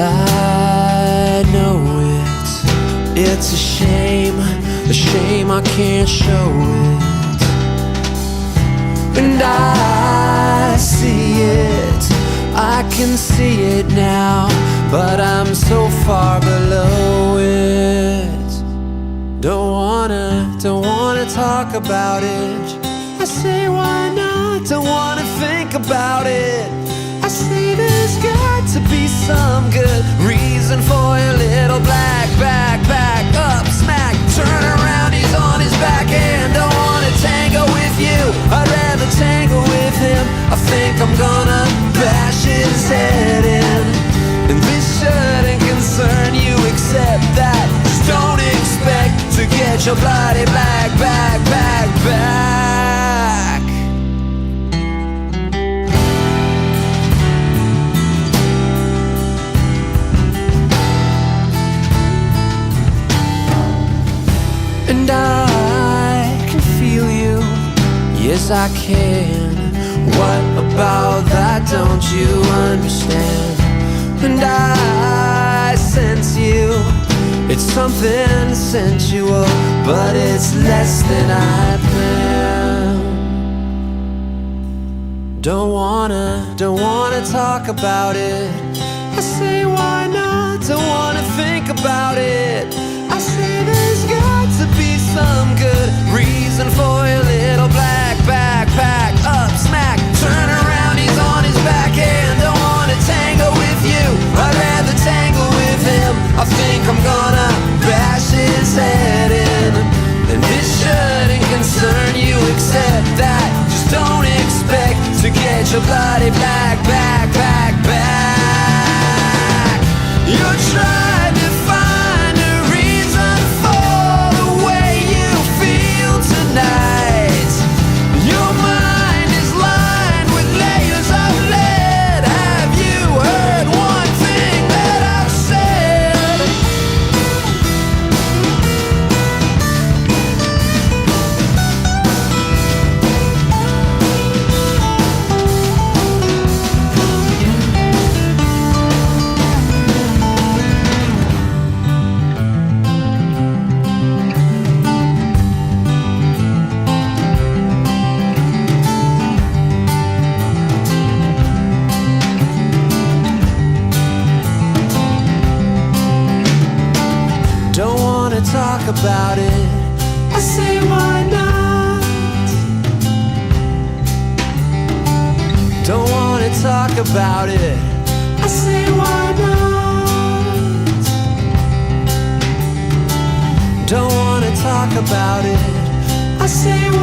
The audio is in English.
I know it's a shame I can't show it. And I see it, I can see it now, but I'm so far below it. Don't wanna talk about it. I say why not, don't wanna think about it. I say there's got to be some good reason for your little black back up smack. Turn around, he's on his back and don't wanna tango with you. I'd rather tango with him. I think I'm gonna bash his head in. And this shouldn't concern you except that just don't expect to get your bloody black back. And I can feel you, yes I can. What about that don't you understand? And I sense you, it's something sensual, but it's less than I planned. Don't wanna talk about it. I say why not, don't wanna think about it. I say there's got to be some good reason for your little black backpack up smack. Turn around, he's on his back and don't wanna tango with you. I'd rather tango with him. I think I'm gonna bash his head in. And this shouldn't concern you except that just don't expect to get your bloody black back. You're trying to find a reason for the way you feel tonight. Your mind is lined with layers of lead. Have you heard one thing that I've said? Don't wanna talk about it. I say why not? Don't wanna talk about it. I say why not? Don't wanna talk about it. I say why